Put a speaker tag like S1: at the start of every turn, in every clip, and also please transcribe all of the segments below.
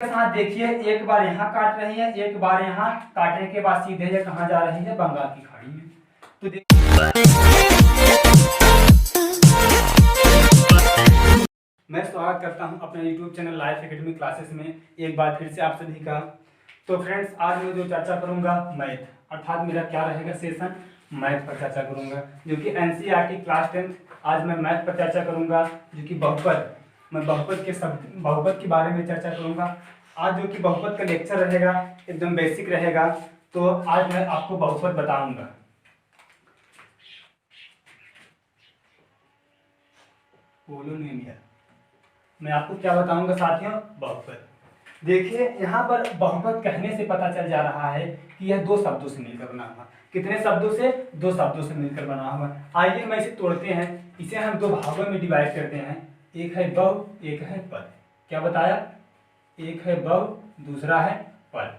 S1: साथ देखिए, एक बार यहाँ काट रही है, एक बार यहाँ काटने के बाद सीधे ये कहाँ जा रही है, बंगाल की खाड़ी में। तो मैं स्वागत करता हूं अपने YouTube channel life academy classes में एक बार फिर से आप सभी का। तो फ्रेंड्स, आज मैं जो चर्चा करूंगा मैथ, अर्थात मेरा क्या रहेगा सेशन, मैथ पर चर्चा करूंगा, जो कि NCERT क्लास 10। आज मैं मैथ पर चर्चा करूंगा, जो कि बहुपद, मैं बहुपद के बारे में चर्चा करूंगा। आज जो कि बहुपद का लेक्चर रहेगा एकदम बेसिक रहेगा। तो आज मैं आपको बहुपद बताऊंगा। मैं आपको क्या बताऊंगा साथियों, बहुपद। देखिए, यहाँ पर बहुपद कहने से पता चल जा रहा है कि यह दो शब्दों से मिलकर बना हुआ। कितने शब्दों से? दो शब्दों से मिलकर बना हुआ। आइए मैं इसे तोड़ते हैं, इसे हम दो भागों में डिवाइड करते हैं। एक है बहु, एक है पद। क्या बताया? एक है बहु, दूसरा है पद।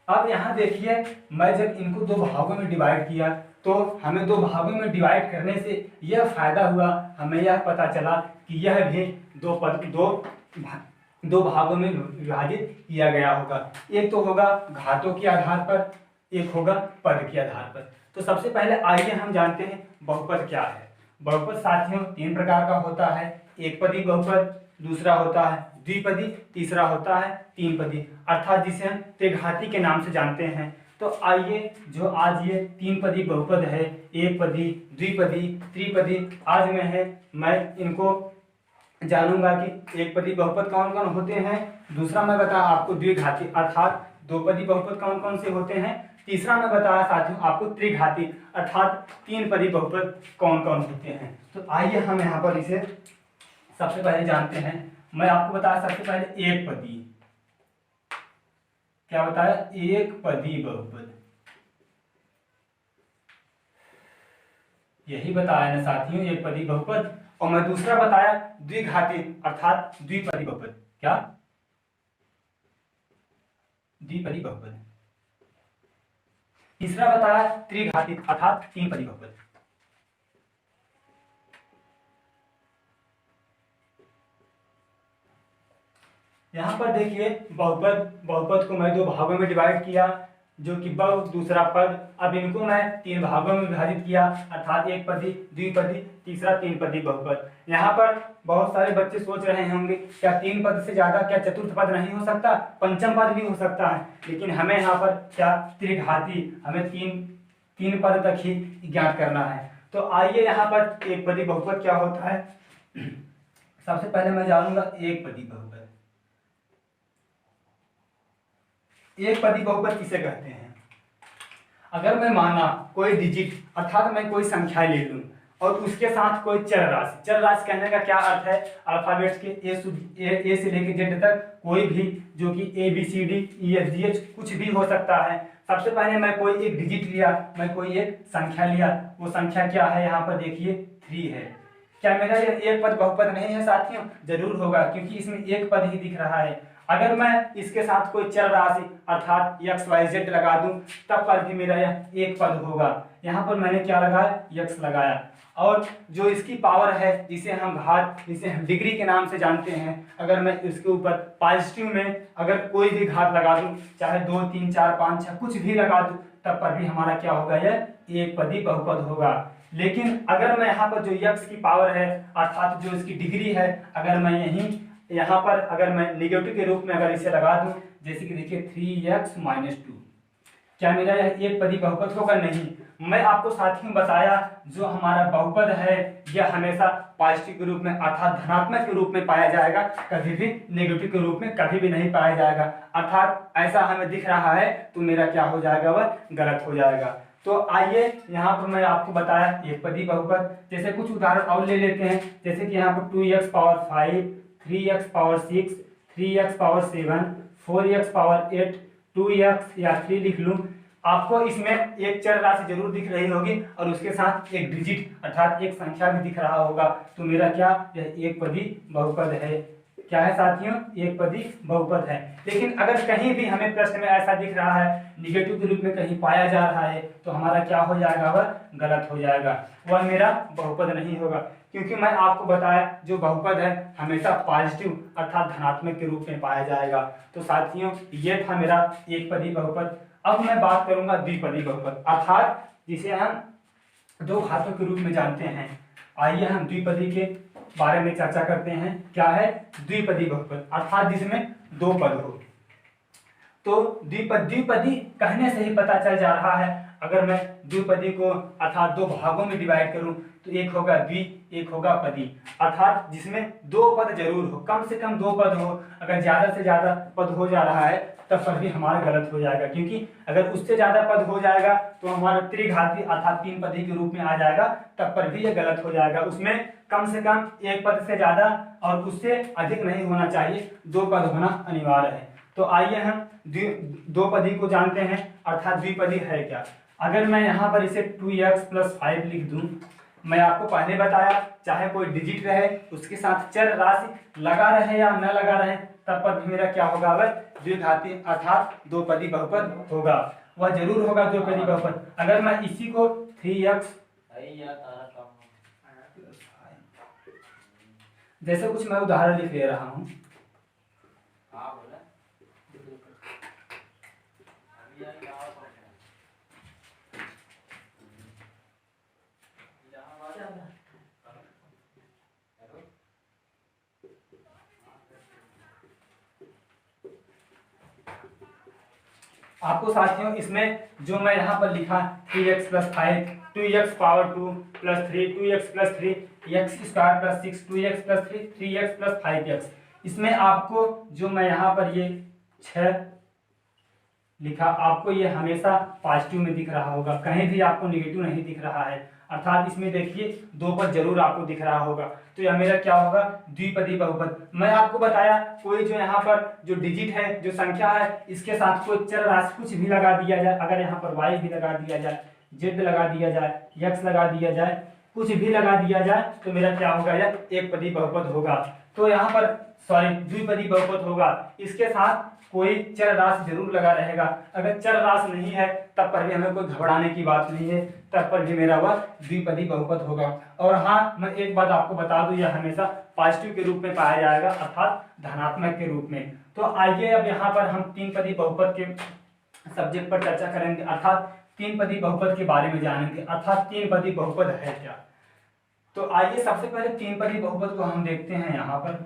S1: अब यहाँ देखिए, मैं जब इनको दो भागों में डिवाइड किया तो हमें दो भागों में डिवाइड करने से यह फायदा हुआ, हमें यह पता चला कि यह भी दो भागों में विभाजित किया गया होगा। एक तो होगा घातों के आधार पर, एक होगा पद के आधार पर। तो सबसे पहले आइए हम जानते हैं बहुपद क्या है। बहुपद साथियों तीन प्रकार का होता है। एक पदी बहुपद, दूसरा होता है द्विपदी, तीसरा होता है तीन पदी, अर्थात जिसे हम त्रिघाती के नाम से जानते हैं। तो आइए, जो आज ये तीन पदी बहुपद है, एक पदी, द्विपदी, त्रिपदी, आज मैं इनको जानूंगा कि एक पदी बहुपद कौन कौन होते हैं। दूसरा मैं बताया आपको द्विघाती, अर्थात दो पदी बहुपद कौन कौन से होते हैं। तीसरा मैं बताया साथियों आपको त्रिघाती, अर्थात तीन पदी बहुपद कौन कौन होते हैं। तो आइए हम यहाँ पर इसे सबसे पहले जानते हैं। मैं आपको बताया सबसे पहले एक पदी। क्या बताया? एक पदी बहुपद, यही बताया ना साथियों, एक पदी बहुपद। और मैं दूसरा बताया द्विघाती, अर्थात द्विपदी बहुपद। क्या? द्विपदी बहुपद। तीसरा बताया त्रिघाती, अर्थात तीन पदी बहुपद। यहाँ पर देखिए, बहुपद को मैं दो भागों में डिवाइड किया, जो कि बहु, दूसरा पद। अब इनको मैं तीन भागों में विभाजित किया, अर्थात एक पदी, द्विपदी, तीसरा तीन पदी बहुपद। यहाँ पर बहुत सारे बच्चे सोच रहे होंगे, क्या तीन पद से ज्यादा क्या चतुर्थ पद नहीं हो सकता, पंचम पद भी हो सकता है। लेकिन हमें यहाँ पर क्या, त्रिघाती, हमें तीन पद तक ही ज्ञात करना है। तो आइए यहाँ पर एक पदी बहुपद क्या होता है, सबसे पहले मैं जानूंगा एक पदी बहुपद। एक पदी बहुपद किसे कहते हैं? अगर मैं माना कोई डिजिट, अर्थात मैं कोई संख्या ले लूं और उसके साथ कोई चर राशि। चर राशि कहने का क्या अर्थ है? अल्फाबेट्स के ए से लेकर जेड तक कोई भी, जो कि ABCD EFGH कुछ भी हो सकता है। सबसे पहले मैं कोई एक डिजिट लिया, मैं कोई एक संख्या लिया, वो संख्या क्या है? यहाँ पर देखिए 3 है। क्या मेरा ये एक पद बहुपद नहीं है साथियों? जरूर होगा, क्योंकि इसमें एक पद ही दिख रहा है। अगर मैं इसके साथ कोई चर राशि अर्थात XYZ लगा दूं, तब पर भी मेरा यह एक पद होगा। यहाँ पर मैंने क्या लगाया? X लगाया। और जो इसकी पावर है, जिसे हम घात, जिसे हम डिग्री के नाम से जानते हैं, अगर मैं इसके ऊपर पॉजिटिव में अगर कोई भी घात लगा दूं, चाहे 2, 3, 4, 5, 6 कुछ भी लगा दूं, तब पर भी हमारा क्या होगा? यह एक पदी बहुपद होगा। लेकिन अगर मैं यहाँ पर जो x की पावर है, अर्थात जो इसकी डिग्री है, अगर मैं यहाँ पर अगर मैं निगेटिव के रूप में अगर इसे लगा दूं, जैसे कि देखिए 3x-2, क्या मेरा यह एक पदी बहुपद होगा? नहीं। मैं आपको साथियों बताया, जो हमारा बहुपद है यह हमेशा पॉजिटिव के रूप में, अर्थात धनात्मक के रूप में पाया जाएगा, कभी भी नेगेटिव के रूप में कभी भी नहीं पाया जाएगा। अर्थात ऐसा हमें दिख रहा है तो मेरा क्या हो जाएगा? वह गलत हो जाएगा। तो आइए, यहाँ पर मैं आपको बताया एक पदी बहुपद। जैसे कुछ उदाहरण और ले लेते हैं, जैसे कि यहाँ पर 2x power 5, 3x power 6, 3x power 7, 4x power 8, 2x या 3 लिख लूं। आपको इसमें एक चर राशि जरूर दिख रही होगी और उसके साथ एक डिजिट, अर्थात एक संख्या भी दिख रहा होगा। तो मेरा क्या, यह एक पदी बहुपद है। क्या है साथियों, एक पदी बहुपद है। लेकिन अगर कहीं भी हमें प्रश्न में ऐसा दिख रहा है, निगेटिव के रूप में कहीं पाया जा रहा है, तो हमारा क्या हो जाएगा, वह गलत हो जाएगा, वह मेरा बहुपद नहीं होगा। क्योंकि मैं आपको बताया जो बहुपद है हमेशा पॉजिटिव अर्थात धनात्मक के रूप में पाया जाएगा। तो साथियों ये था मेरा एक पदी बहुपद। अब मैं बात करूंगा द्विपदी बहुपद, अर्थात जिसे हम दो घातों के रूप में जानते हैं। आइए हम द्विपदी के बारे में चर्चा करते हैं। क्या है द्विपदी बहुपद, अर्थात जिसमें दो पद हो। तो द्विपदी कहने से ही पता चल जा रहा है। अगर मैं द्विपदी को अर्थात दो भागों में डिवाइड करूं तो एक होगा द्वि, एक होगा पदी, अर्थात जिसमें दो पद जरूर हो, कम से कम दो पद हो। अगर ज्यादा से ज्यादा पद हो जा रहा है तब पर भी हमारा गलत हो जाएगा, क्योंकि अगर उससे ज्यादा पद हो जाएगा तो हमारा त्रिघाती अर्थात तीन पदी के रूप में आ जाएगा, तब पर भी यह गलत हो जाएगा। उसमें कम से कम एक पद से ज्यादा और उससे अधिक नहीं होना चाहिए, दो पद होना अनिवार्य है। तो आइए हम दो पदी को जानते हैं, अर्थात द्विपदी है क्या। अगर मैं यहाँ पर इसे 2x + 5 लिख दूं, मैं आपको पहले बताया चाहे कोई डिजिट रहे उसके साथ चर राशि लगा रहे या न लगा रहे तब पर भी मेरा क्या होगा, वह द्विघाती अर्थात दो पदी बहुपद होगा, वह जरूर होगा दो पदी बहुपद। अगर मैं इसी को 3x जैसे कुछ मैं उदाहरण लिख ले रहा हूँ, आपको साथियों इसमें जो मैं यहाँ पर लिखा 3x + 5 2x power 2 + 3 2x + 3 x² + 6 2x + 3 3x + 5x, इसमें आपको जो मैं यहाँ पर ये 6 लिखा, आपको ये हमेशा पॉजिटिव में दिख रहा होगा, कहीं भी आपको निगेटिव नहीं दिख रहा है, अर्थात इसमें देखिए दो पद जरूर आपको दिख रहा होगा। तो यह मेरा क्या होगा, द्विपदी बहुपद। मैं आपको बताया कोई जो यहाँ पर जो डिजिट है, जो संख्या है, इसके साथ कोई चर राशि कुछ भी लगा दिया जाए, अगर यहाँ पर y भी लगा दिया जाए, z लगा दिया जाए, x लगा दिया जाए, कुछ भी लगा दिया जाए, तो मेरा क्या होगा, यह एक पदी बहुपद होगा। तो यहाँ पर द्विपदी बहुपद होगा, इसके साथ कोई चर राशि जरूर लगा रहेगा। अगर चर राशि नहीं है तब पर भी हमें कोई घबराने की बात नहीं है, तब पर भी मेरा वह द्विपदी बहुपद होगा। और हाँ, मैं एक बात आपको बता दूं, यह हमेशा पॉजिटिव के रूप में पाया जाएगा, अर्थात धनात्मक के रूप में। तो आइए अब यहाँ पर हम तीन पदी बहुपद के सब्जेक्ट पर चर्चा करेंगे, अर्थात तीन पदी बहुपद के बारे में जानेंगे, अर्थात तीन पदी बहुपद है क्या। तो आइए सबसे पहले तीन पदी बहुपद को हम देखते हैं। यहाँ पर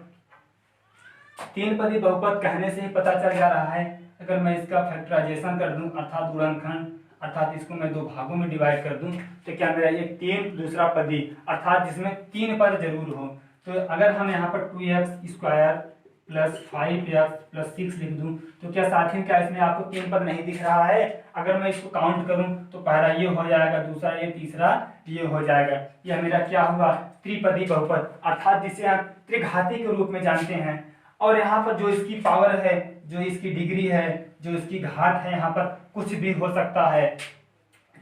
S1: तीन पदी बहुपद कहने से ही पता चल जा रहा है। अगर मैं इसका फैक्टराइजेशन कर दूं, अर्थात गुणनखंड, अर्थात इसको मैं दो भागों में डिवाइड कर दूं, तो क्या मेरा ये तीन दूसरा पदी अर्थात जिसमें तीन पद जरूर हो। तो अगर हम यहाँ पर 2x² + 5x + 6 लिख दूं, तो क्या साथियों क्या इसमें आपको तीन पद नहीं दिख रहा है। अगर मैं इसको काउंट करूं तो पहला ये हो जाएगा, दूसरा ये, तीसरा ये हो जाएगा। यह मेरा क्या हुआ, त्रिपदी बहुपद, अर्थात जिसे हम त्रिघाती के रूप में जानते हैं। और यहाँ पर जो इसकी पावर है, जो इसकी डिग्री है, जो इसकी घात है, यहाँ पर कुछ भी हो सकता है।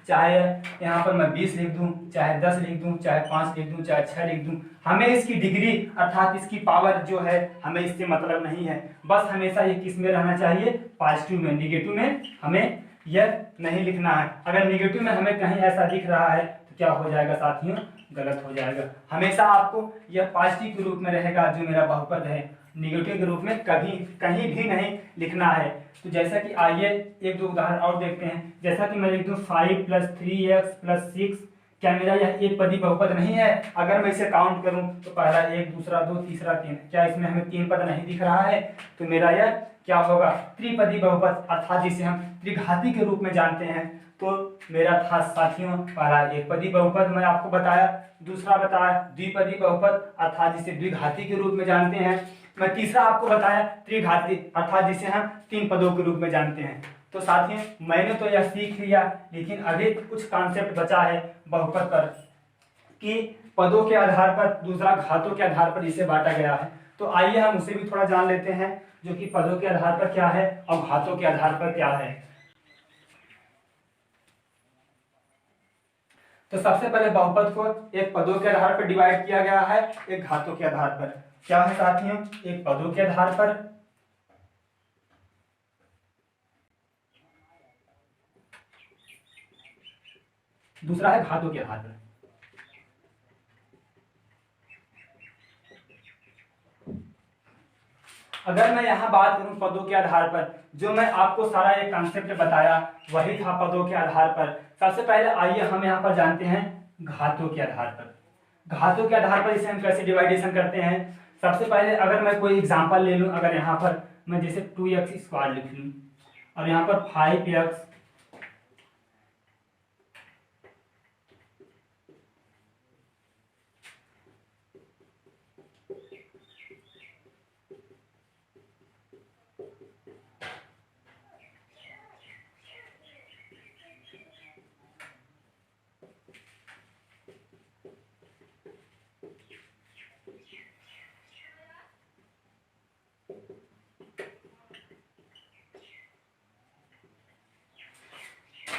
S1: चाहे यहाँ पर मैं 20 लिख दूं, चाहे 10 लिख दूं, चाहे 5 लिख दूं, चाहे 6 लिख दूं, हमें इसकी डिग्री अर्थात इसकी पावर जो है हमें इससे मतलब नहीं है। बस हमेशा ये किस में रहना चाहिए, पॉजिटिव में। निगेटिव में हमें यह नहीं लिखना है। अगर निगेटिव में हमें कहीं ऐसा दिख रहा है तो क्या हो जाएगा साथियों, गलत हो जाएगा। हमेशा आपको यह पॉजिटिव के रूप में रहेगा जो मेरा बहुपद है, निगेटिव के रूप में कभी कहीं भी नहीं लिखना है। तो जैसा कि आइए एक दो उदाहरण और देखते हैं। जैसा कि मैं लिख दूं 5 + 3x + 6, क्या मेरा यह एक पदी बहुपद नहीं है। अगर मैं इसे काउंट करूं तो पहला एक, दूसरा दो, तीसरा तीन, क्या इसमें हमें तीन पद नहीं दिख रहा है। तो मेरा यह क्या होगा, त्रिपदी बहुपद, अर्थात जिसे हम त्रिघाती के रूप में जानते हैं। तो मेरा था साथियों पहला एक पदी बहुपद मैं आपको बताया, दूसरा बताया द्विपदी बहुपद अर्थात जिसे द्विघाती के रूप में जानते हैं। मैं तीसरा आपको बताया त्रिघाती अर्थात जिसे हम तीन पदों के रूप में जानते हैं। तो साथियों मैंने तो यह सीख लिया, लेकिन अभी कुछ कॉन्सेप्ट बचा है बहुपद पर, कि पदों के आधार पर, दूसरा घातों के आधार पर इसे बांटा गया है। तो आइए हम उसे भी थोड़ा जान लेते हैं, जो कि पदों के आधार पर क्या है और घातों के आधार पर क्या है। तो सबसे पहले बहुपद को एक पदों के आधार पर डिवाइड किया गया है, एक घातों के आधार पर। क्या है साथियों, एक पदों के आधार पर, दूसरा है घातों के आधार पर। अगर मैं यहाँ बात करूं पदों के आधार पर, जो मैं आपको सारा एक कॉन्सेप्ट बताया वही था पदों के आधार पर। सबसे पहले आइए हम यहाँ पर जानते हैं घातों के आधार पर। घातों के आधार पर इसे हम कैसे डिवाइडेशन करते हैं। सबसे पहले अगर मैं कोई एग्जांपल ले लूं, अगर यहाँ पर मैं जैसे 2x² लिख लूं और यहाँ पर 5x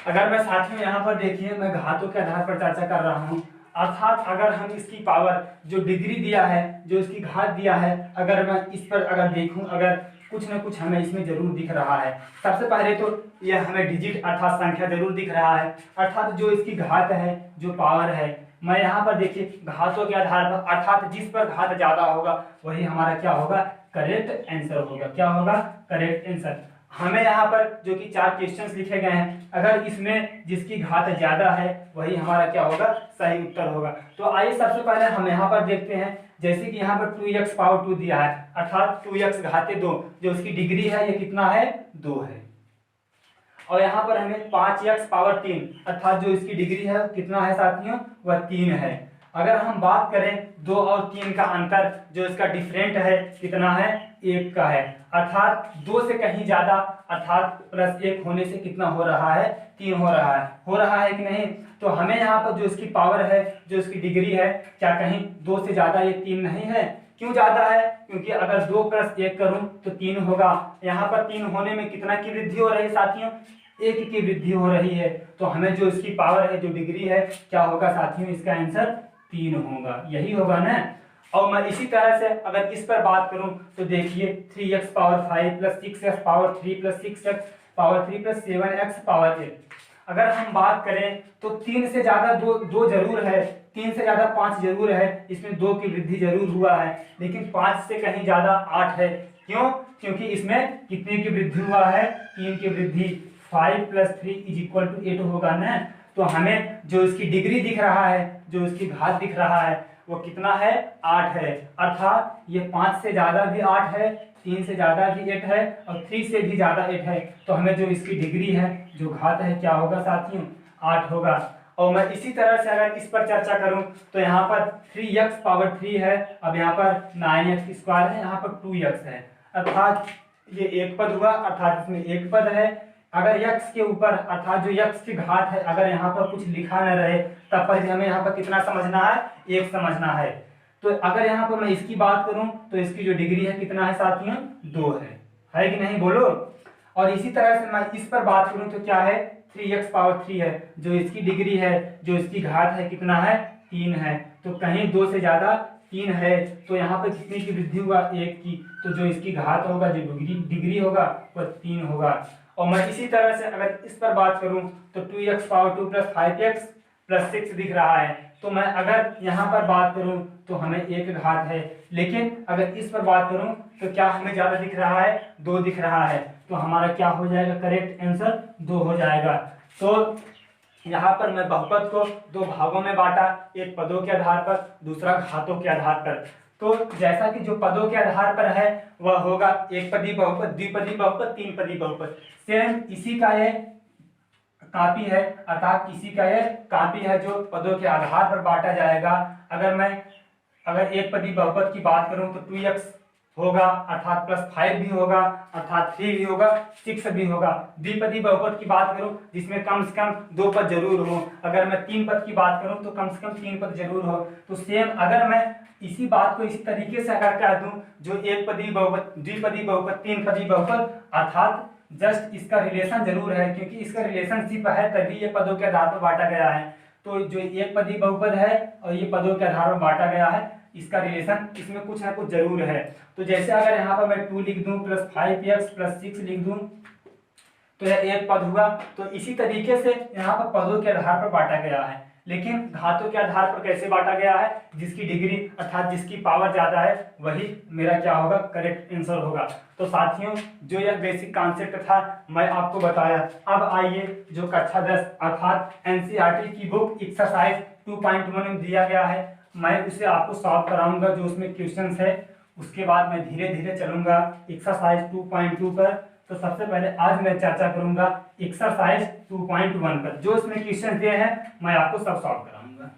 S1: अगर मैं साथियों यहाँ पर देखिए मैं घातों के आधार पर चर्चा कर रहा हूँ, अर्थात अगर हम इसकी पावर जो डिग्री दिया है, जो इसकी घात दिया है, अगर मैं इस पर अगर देखूं, अगर कुछ ना कुछ हमें इसमें जरूर दिख रहा है। सबसे पहले तो यह हमें डिजिट अर्थात संख्या जरूर दिख रहा है, अर्थात जो इसकी घात है, जो पावर है। मैं यहाँ पर देखिए घातों के आधार पर, अर्थात जिस पर घात ज्यादा होगा वही हमारा क्या होगा, करेक्ट आंसर होगा। क्या होगा, करेक्ट आंसर। हमें यहाँ पर जो कि 4 क्वेश्चंस लिखे गए हैं, अगर इसमें जिसकी घात ज्यादा है वही हमारा क्या होगा, सही उत्तर होगा। तो आइए सबसे पहले हम यहाँ पर देखते हैं, जैसे कि यहाँ पर 2x पावर 2 दिया है, अर्थात 2x घाते 2, जो उसकी डिग्री है ये कितना है, 2 है। और यहाँ पर हमें 5x पावर 3, अर्थात जो इसकी डिग्री है कितना है साथियों, वह 3 है। अगर हम बात करें 2 और 3 का अंतर, जो इसका डिफरेंट है कितना है, 1 का है, अर्थात 2 से कहीं ज्यादा, अर्थात +1 होने से कितना हो रहा है, 3 हो रहा है कि नहीं। तो हमें यहाँ पर जो इसकी पावर है, जो इसकी डिग्री है, क्या कहीं 2 से ज्यादा ये 3 नहीं है। क्यों ज्यादा है, क्योंकि अगर 2 + 1 करूं तो 3 होगा। यहाँ पर 3 होने में कितना की वृद्धि हो रही है साथियों, 1 की वृद्धि हो रही है। तो हमें जो इसकी पावर है, जो डिग्री है, क्या होगा साथियों, इसका आंसर 3 होगा, यही होगा ना। और मैं इसी तरह से अगर इस पर बात करूं तो देखिए 3x power 5 + 6x power 3 + 6x power 3 + 7x power 8। अगर हम बात करें तो 3 से ज्यादा दो जरूर है, 3 से ज्यादा 5 जरूर है, इसमें 2 की वृद्धि जरूर हुआ है, लेकिन 5 से कहीं ज्यादा 8 है। क्यों, क्योंकि इसमें कितने की वृद्धि हुआ है, 3 की वृद्धि। 5 + 3 = 8 होगा ना। तो हमें जो इसकी डिग्री दिख रहा है, जो इसकी घात दिख रहा है, वो कितना है, 8 है। अर्थात ये 5 से ज्यादा भी 8 है, 3 से ज्यादा भी 8 है और 3 से भी ज्यादा 8 है। तो हमें जो इसकी डिग्री है, जो घात है, क्या होगा साथियों, 8 होगा। और मैं इसी तरह से अगर इस पर चर्चा करूं तो यहाँ पर 3x पावर 3 है, अब यहाँ पर 9x² है, यहाँ पर 2x है, अर्थात ये एक पद हुआ, अर्थात इसमें एक पद है। अगर x के ऊपर, अर्थात जो x की घात है, अगर यहाँ पर कुछ लिखा न रहे तब पर हमें यहाँ पर कितना समझना है, 1 समझना है। तो अगर यहाँ पर मैं इसकी बात करूं तो इसकी जो डिग्री है कितना है साथियों, 2 है कि नहीं, बोलो। और इसी तरह से मैं इस पर बात करूं तो क्या है, 3x पावर 3 है, जो इसकी डिग्री है, जो इसकी घात है, कितना है, 3 है। तो कहीं 2 से ज्यादा 3 है, तो यहाँ पर कितने की वृद्धि हुआ, 1 की। तो जो इसकी घात होगा, जो डिग्री होगा, वह 3 होगा। और मैं इसी तरह से अगर इस पर बात करूं तो 2x पावर 2 + 5x + 6 दिख रहा है। तो मैं अगर यहाँ पर बात करूं तो हमें 1 घात है, लेकिन अगर इस पर बात करूं तो क्या हमें ज्यादा दिख रहा है, 2 दिख रहा है। तो हमारा क्या हो जाएगा, करेक्ट आंसर 2 हो जाएगा। तो यहाँ पर मैं बहुपद को 2 भागों में बांटा, एक पदों के आधार पर, दूसरा घातों के आधार पर। तो जैसा कि जो पदों के आधार पर है वह होगा एक पदी बहुपद, द्विपदी बहुपद, 3 पदी बहुपद। सेम इसी का ये कॉपी है, अर्थात इसी का ये कॉपी है जो पदों के आधार पर बांटा जाएगा। अगर एक पदी बहुपद की बात करूं तो 2x होगा, अर्थात +5 भी होगा, अर्थात 3 भी होगा, 6 भी होगा। द्विपदी बहुपद की बात करूं जिसमें कम से कम 2 पद जरूर हो, अगर मैं 3 पद की बात करूं तो कम से कम 3 पद जरूर हो। तो सेम अगर मैं इसी बात को इसी तरीके से अगर कह दूं, जो एक पदी बहुपद, द्विपदी बहुपद, 3 पदी बहुपद, अर्थात जस्ट इसका रिलेशन जरूर है, क्योंकि इसका रिलेशनशिप है तभी ये पदों के आधार पर बांटा गया है। तो जो एक पदी बहुपद है और ये पदों के आधार पर बांटा गया है, इसका रिलेशन इसमें कुछ ना कुछ जरूर है। तो जैसे अगर यहाँ पर मैं 2 लिख दूं प्लस 5x प्लस 6 लिख दूं तो यह एक पद हुआ। तो इसी तरीके से यहाँ पर पदों के आधार पर बांटा गया है, लेकिन घातों के आधार पर कैसे बांटा गया है, जिसकी डिग्री अर्थात जिसकी पावर ज्यादा है वही मेरा क्या होगा, करेक्ट आंसर होगा। तो साथियों जो यह बेसिक कॉन्सेप्ट था मैं आपको बताया। अब आइए जो कक्षा 10 अर्थात एनसीईआरटी की बुक एक्सरसाइज 2.1 में दिया गया है मैं उसे आपको सॉल्व कराऊंगा, जो उसमें क्वेश्चंस है। उसके बाद मैं धीरे धीरे चलूंगा एक्सरसाइज 2.2 पर। तो सबसे पहले आज मैं चर्चा करूंगा एक्सरसाइज 2.1 पर। जो इसमें क्वेश्चन दिए हैं मैं आपको सब सॉल्व कराऊंगा।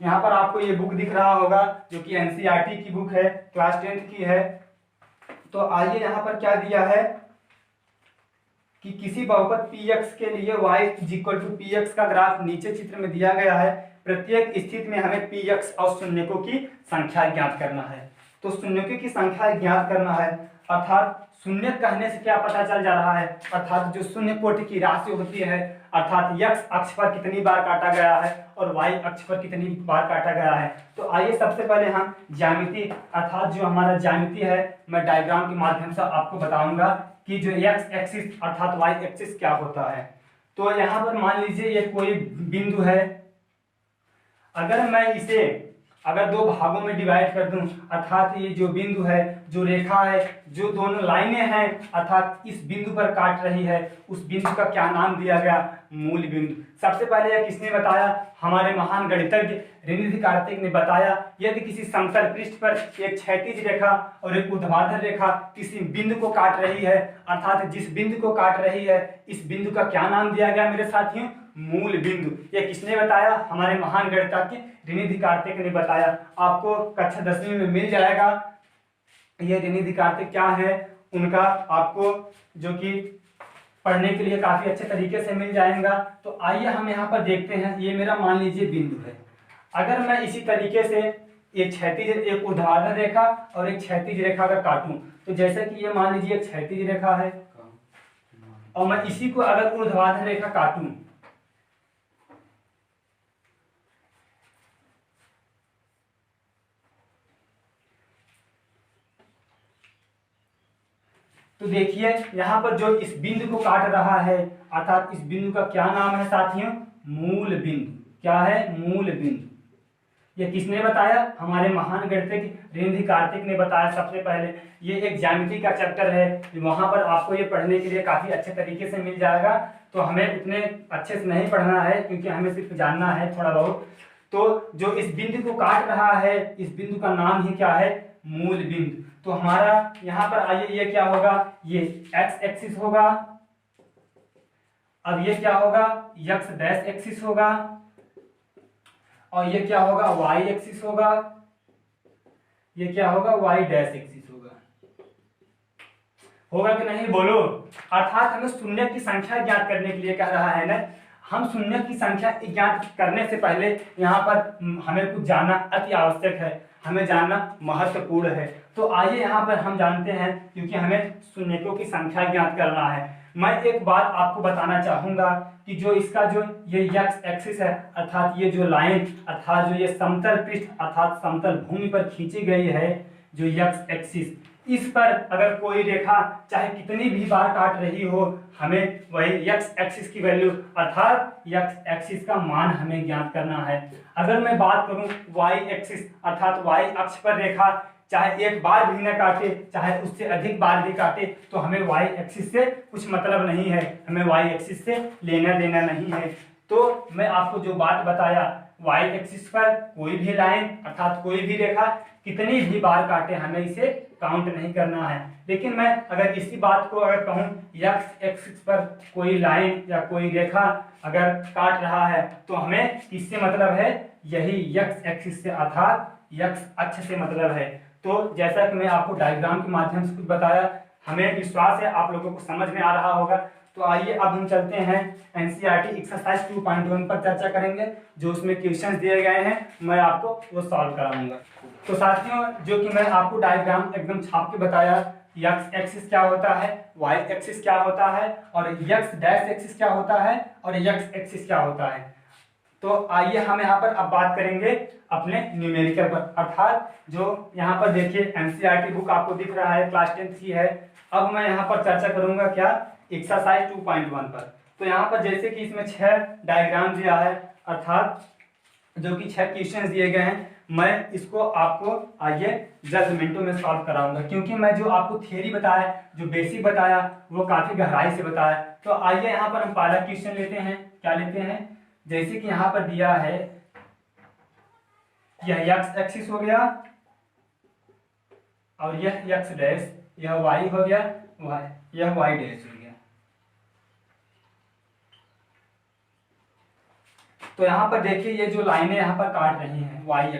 S1: यहाँ पर आपको ये बुक दिख रहा होगा जो कि एनसीईआरटी की बुक है, क्लास 10th की है। तो आइए यहाँ पर क्या दिया है कि किसी बहुपद px के लिए y = px का ग्राफ नीचे चित्र में दिया गया है। प्रत्येक स्थिति में हमें px और शून्यकों की संख्या ज्ञात करना है। तो शून्यकों की संख्या ज्ञात करना है अर्थात शून्य कहने से क्या पता चल जा रहा है, अर्थात जो शून्य कोटि की राशि होती है अर्थात x अक्ष पर कितनी बार काटा गया है और y अक्ष पर कितनी बार काटा गया है। तो आइए सबसे पहले हम ज्यामिति अर्थात जो हमारा ज्यामिति है मैं डायग्राम के माध्यम से आपको बताऊंगा कि जो x एक्सिस अर्थात y एक्सिस क्या होता है। तो यहाँ पर मान लीजिए ये कोई बिंदु है, अगर मैं इसे अगर दो भागों में डिवाइड कर दूं अर्थात ये जो बिंदु है, जो रेखा है, जो दोनों लाइनें हैं अर्थात इस बिंदु पर काट रही है, उस बिंदु का क्या नाम दिया गया, मूल बिंदु। सबसे पहले यह किसने बताया, हमारे महान गणितज्ञ ऋणिधि कार्तिक ने बताया। यदि किसी समतल पृष्ठ पर एक क्षैतिज रेखा और एक ऊर्ध्वाधर रेखा किसी बिंदु को काट रही है अर्थात जिस बिंदु को काट रही है इस बिंदु का क्या नाम दिया गया मेरे साथियों, मूल बिंदु। यह किसने बताया, हमारे महान गणितज्ञ ऋणिधि कार्तिक ने बताया। आपको कक्षा 10वीं में मिल जाएगा ये ऋणिधि कार्तिक क्या है उनका, आपको जो कि पढ़ने के लिए काफी अच्छे तरीके से मिल जाएगा। तो आइए हम यहाँ पर देखते हैं, ये मेरा मान लीजिए बिंदु है। अगर मैं इसी तरीके से एक क्षैतिज एक ऊर्ध्वाधर रेखा और एक क्षैतिज रेखा अगर काटूं तो जैसे कि ये मान लीजिए एक क्षैतिज रेखा है और मैं इसी को अगर ऊर्ध्वाधर रेखा काटूं तो देखिए यहाँ पर जो इस बिंदु को काट रहा है अर्थात इस बिंदु का क्या नाम है साथियों, मूल बिंदु। क्या है, मूल बिंदु। ये किसने बताया, हमारे महान गणितज्ञ ऋणिधि कार्तिक ने बताया। सबसे पहले ये एक ज्यामिति का चैप्टर है, वहां पर आपको ये पढ़ने के लिए काफी अच्छे तरीके से मिल जाएगा। तो हमें उतने अच्छे से नहीं पढ़ना है क्योंकि हमें सिर्फ जानना है थोड़ा बहुत। तो जो इस बिंदु को काट रहा है इस बिंदु का नाम ही क्या है, मूल बिंदु। तो हमारा यहाँ पर आइए ये क्या होगा, ये x एक्सिस होगा, अब ये क्या होगा, x डैश एक्सिस होगा और ये क्या होगा, y एक्सिस होगा, ये क्या होगा, y डैश एक्सिस होगा कि नहीं बोलो। अर्थात हमें शून्य की संख्या ज्ञात करने के लिए कह रहा है ना। हम शून्य की संख्या ज्ञात करने से पहले यहाँ पर हमें कुछ जानना अति आवश्यक है, हमें जानना महत्वपूर्ण है। तो आइए यहाँ पर हम जानते हैं क्योंकि हमें शून्यकों की संख्या ज्ञात करना है। मैं एक बात आपको बताना चाहूंगा कि जो इसका जो ये x एक्सिस है अर्थात ये जो लाइन अर्थात जो ये समतल पृष्ठ अर्थात समतल भूमि पर खींची गई है जो x एक्सिस, इस पर अगर कोई रेखा चाहे कितनी भी बार काट रही हो हमें वही x एक्सिस की वैल्यू अर्थात x एक्सिस का मान हमें ज्ञात करना है। अगर मैं बात करूं y एक्सिस अर्थात y अक्ष पर रेखा चाहे एक बार भी न काटे चाहे उससे अधिक बार भी काटे तो हमें y एक्सिस से कुछ मतलब नहीं है, हमें y एक्सिस से लेना देना नहीं है। तो मैं आपको जो बात बताया y एक्सिस पर कोई भी लाइन अर्थात कोई भी रेखा कितनी भी बार काटे हमें इसे काउंट नहीं करना है। लेकिन मैं अगर इसी बात को अगर कहूँ x एक्सिस पर कोई लाइन या कोई रेखा अगर काट रहा है तो हमें किससे मतलब है, यही x एक्सिस से अर्थात x अक्ष से मतलब है। तो जैसा कि मैं आपको डायग्राम के माध्यम से कुछ बताया, हमें विश्वास है आप लोगों को समझ में आ रहा होगा। तो आइए अब हम चलते हैं एनसीईआरटी एक्सरसाइज 2.1 पर चर्चा करेंगे। जो उसमें क्वेश्चंस दिए गए हैं मैं आपको वो सॉल्व कराऊंगा। तो साथियों जो कि मैं आपको डायग्राम एकदम छाप के बताया, x एक्सिस क्या होता है, y एक्सिस क्या होता है और x डैश एक्सिस क्या होता है और x एक्सिस क्या होता है। तो आइए हम यहाँ पर अब बात करेंगे अपने न्यूमेरिकल पर, अर्थात जो यहाँ पर देखिए एनसीईआरटी बुक आपको दिख रहा है, क्लास 10th की है। अब मैं यहाँ पर चर्चा करूंगा क्या, एक्सरसाइज 2.1 पर। तो यहाँ पर जैसे कि इसमें 6 डायग्राम दिया है, अर्थात जो कि 6 क्वेश्चन दिए गए हैं। मैं इसको आपको आइए जल्द मिनटों में सॉल्व कराऊंगा, क्योंकि मैं जो आपको थियरी बताया, जो बेसिक बताया, वो काफी गहराई से बताया। तो आइए यहाँ पर हम पहला क्वेश्चन लेते हैं। क्या लेते हैं, जैसे कि यहाँ पर दिया है, यह एक्स एक्सिस हो गया और यह एक्स डैश, यह वाई हो गया, यह वाई डैश हो गया। तो यहाँ पर देखिए ये जो लाइनें यहाँ पर काट रही हैं वाई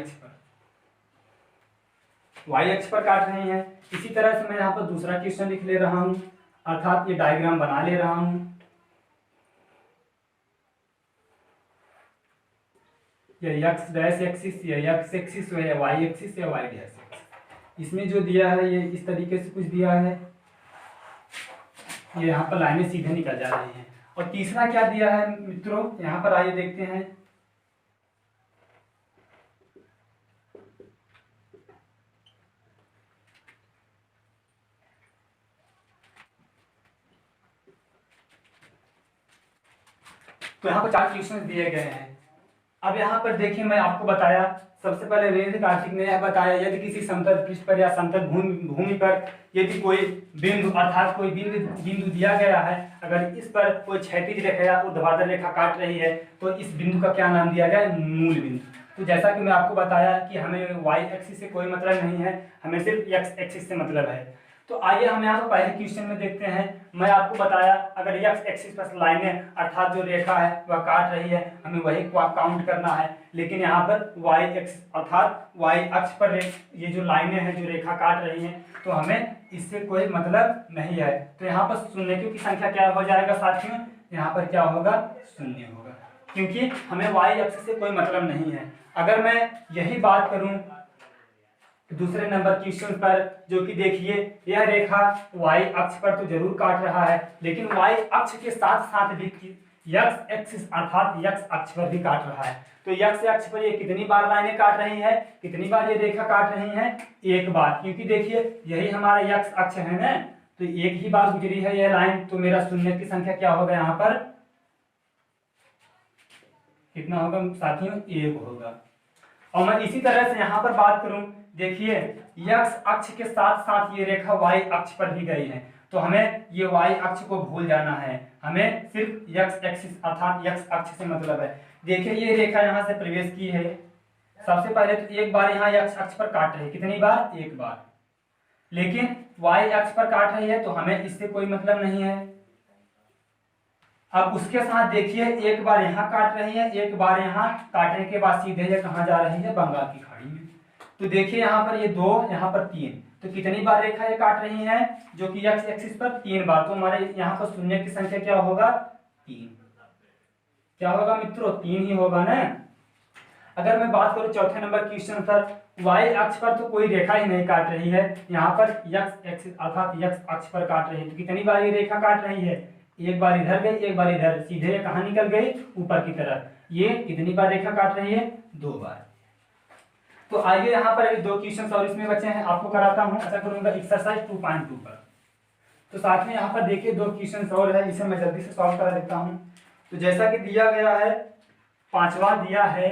S1: अक्ष पर काट रही हैं। इसी तरह से मैं यहाँ पर दूसरा क्वेश्चन लिख ले रहा हूँ, अर्थात ये डायग्राम बना ले रहा हूँ। ये एक्स डैश एक्सिस, ये एक्स एक्सिस है, वाई एक्सिस या वाई डैश एक्सिस। इसमें जो दिया है ये इस तरीके से कुछ दिया है, ये यहाँ पर लाइनें सीधे निकल जा रही हैं। और तीसरा क्या दिया है मित्रों, यहाँ पर आइए देखते हैं। तो यहाँ पर 4 क्वेश्चन दिए गए हैं। अब यहाँ पर देखिए मैं आपको बताया, सबसे पहले रेंज कार्तिक ने यह बताया, यदि किसी समतल पृष्ठ पर या समतल भूमि पर यदि कोई बिंदु, अर्थात कोई बिंदु दिया गया है, अगर इस पर कोई क्षैतिज रेखा या ऊर्ध्वाधर रेखा काट रही है, तो इस बिंदु का क्या नाम दिया गया है, मूल बिंदु। तो जैसा कि मैं आपको बताया कि हमें वाई एक्सिस से कोई मतलब नहीं है, हमें सिर्फ एक्स एक्सिस से मतलब है। तो आइए हम यहाँ पर पहले क्वेश्चन में देखते हैं। मैं आपको बताया अगर एक्स एक्सिस पर लाइनें, अर्थात जो रेखा है वह काट रही है, हमें वही काउंट करना है। लेकिन यहाँ पर वाई एक्स अर्थात वाई अक्ष पर ये जो लाइनें हैं, जो रेखा काट रही हैं, तो हमें इससे कोई मतलब नहीं है। तो यहाँ पर शून्यों की संख्या क्या हो जाएगा साथियों, यहाँ पर क्या होगा, शून्य होगा, क्योंकि हमें वाई अक्ष से कोई मतलब नहीं है। अगर मैं यही बात करूं दूसरे नंबर क्वेश्चन पर, जो कि देखिए यह रेखा वाई अक्ष पर तो जरूर काट रहा है, लेकिन वाई अक्ष के साथ साथ भी एक्स एक्सिस अर्थात एक्स अक्ष पर भी काट रहा है। तो एक्स अक्ष पर ये कितनी बार लाइनें काट रही है, कितनी बार ये रेखा काट रही है, एक बार, क्योंकि देखिए यही हमारा एक्स अक्ष है ना, तो एक ही बार गुजरी है यह लाइन। तो मेरा शून्य की संख्या क्या होगा, यहाँ पर कितना होगा साथियों, 1 होगा। और मैं इसी तरह से यहाँ पर बात करूं, देखिए एक्स अक्ष के साथ साथ ये रेखा वाई अक्ष पर भी गई है, तो हमें ये वाई अक्ष को भूल जाना है, हमें सिर्फ एक्स एक्सिस अर्थात एक्स अक्ष से मतलब है। देखिए ये रेखा यहाँ से प्रवेश की है, सबसे पहले तो एक बार यहाँ एक्स अक्ष पर काट रही है, कितनी बार, एक बार। लेकिन वाई अक्ष पर काट रही है, तो हमें इससे कोई मतलब नहीं है। अब उसके साथ देखिए एक बार यहाँ काट रही है, एक बार यहाँ काटने के बाद सीधे ये कहाँ जा रही है, बंगाल की खाड़ी में। तो देखिए यहाँ पर ये 2, यहाँ पर 3, तो कितनी बार रेखा ये काट रही है, जो कि एक्स एक्सिस पर 3 बार। तो हमारे यहाँ पर शून्य की संख्या क्या होगा, 3। क्या होगा मित्रों, 3 ही होगा ना। अगर मैं बात करूं चौथे नंबर क्वेश्चन पर, वाई अक्ष पर तो कोई रेखा ही नहीं काट रही है, यहाँ पर एक्स एक्सिस अर्थात एक्स अक्ष पर काट रही है, तो कितनी बार ये रेखा काट रही है, एक बार इधर गई, एक बार इधर, सीधे ये कहाँ निकल गई, ऊपर की तरफ। ये कितनी बार रेखा काट रही है, 2 बार। तो आइए यहाँ पर 2 क्वेश्चन और इसमें बचे हैं, आपको कराता हूँ, ऐसा करूंगा एक्सरसाइज 2.2 पर। तो साथ में यहाँ पर देखिए 2 क्वेश्चन और है, इसे मैं जल्दी से सॉल्व करा देता हूँ। तो जैसा कि दिया गया है, 5वां दिया है,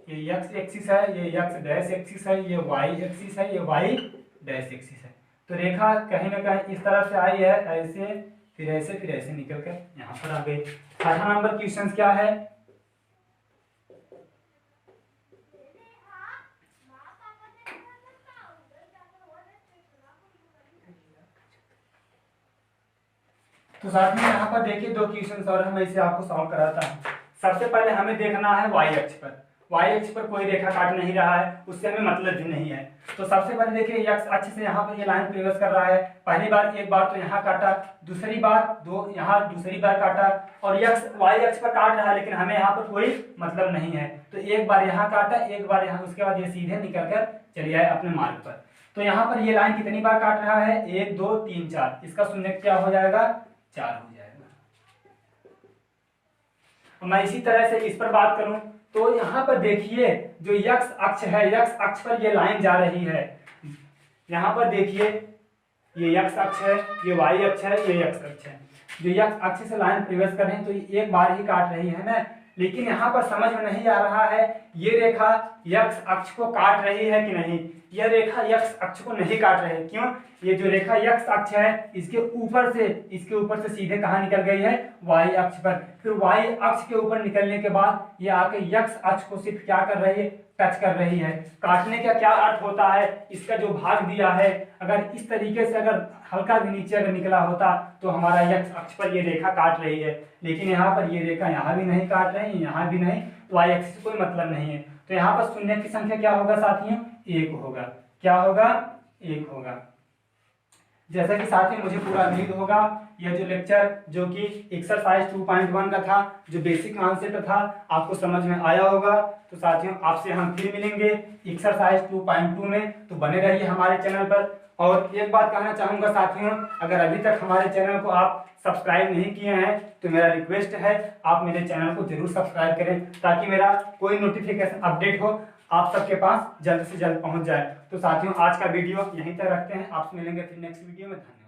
S1: ये एक्स एक्सिस है, ये एक्स डैश एक्सिस है, ये वाई एक्सिस है, ये वाई डैश एक्सिस है। तो रेखा कहीं ना कहीं इस तरफ से आई है, ऐसे फिर ऐसे फिर ऐसे निकल कर यहाँ पर आ गई। 6वां नंबर क्वेश्चन क्या है, तो साथ में यहाँ पर देखिए 2 क्वेश्चन और मैं इसे आपको सॉल्व कराता हूँ। सबसे पहले हमें देखना है वाई अक्ष पर, वाई अक्ष पर कोई रेखा काट नहीं रहा है, उससे हमें मतलब भी नहीं है। तो सबसे पहले देखिए एक्स अक्ष से यहाँ पर ये लाइन प्रवेश कर रहा है, पहली बार एक बार तो यहाँ काटा, दूसरी बार 2 यहाँ दूसरी बार काटा, और एक्स वाई अक्ष पर काट रहा है, लेकिन हमें यहाँ पर कोई मतलब नहीं है। तो एक बार यहाँ काटा, एक बार यहाँ, उसके बाद ये सीधे निकल कर चले आए अपने मार्ग पर। तो यहाँ पर ये लाइन कितनी बार काट रहा है, 1 2 3 4, इसका शून्य क्या हो जाएगा, 4 हो जाएगा। मैं इसी तरह से इस पर बात करूं तो यहाँ पर देखिए जो x अक्ष है, x अक्ष पर ये लाइन जा रही है। यहाँ पर देखिए ये x अक्ष है, ये y अक्ष है, ये x अक्ष है। जो x अक्ष से लाइन प्रवेश कर रहे हैं तो ये एक बार ही काट रही है ना, लेकिन यहाँ पर समझ में नहीं आ रहा है ये रेखा x अक्ष को काट रही है कि नहीं। यह रेखा x अक्ष को नहीं काट रही है। क्यों? ये जो रेखा x अक्ष है इसके ऊपर से सीधे कहाँ निकल गई है, y अक्ष पर। फिर y अक्ष के ऊपर निकलने के बाद ये आके x अक्ष को सिर्फ क्या कर रही है, टच कर रही है। काटने का क्या अर्थ होता है, इसका जो भाग दिया है अगर इस तरीके से अगर हल्का भी नीचे अगर निकला होता तो हमारा x अक्ष पर ये रेखा काट रही है, लेकिन यहाँ पर ये रेखा यहाँ भी नहीं काट रही है, यहाँ भी नहीं, y अक्ष से कोई मतलब नहीं है। तो यहाँ पर शून्य की संख्या क्या होगा साथियों, 1 होगा। क्या होगा, 1 होगा। जैसा कि साथियों मुझे पूरा उम्मीद होगा यह जो लेक्चर जो कि एक्सरसाइज 2.1 का था, जो बेसिक कॉन्सेप्ट था, आपको समझ में आया होगा। तो साथियों आपसे हम फिर मिलेंगे एक्सरसाइज 2.2 में, तो बने रहिए हमारे चैनल पर। और एक बात कहना चाहूँगा साथियों, अगर अभी तक हमारे चैनल को आप सब्सक्राइब नहीं किए हैं तो मेरा रिक्वेस्ट है आप मेरे चैनल को जरूर सब्सक्राइब करें, ताकि मेरा कोई नोटिफिकेशन अपडेट हो आप सबके पास जल्द से जल्द पहुंच जाए। तो साथियों आज का वीडियो यहीं तक रखते हैं, आपसे मिलेंगे फिर नेक्स्ट वीडियो में। धन्यवाद।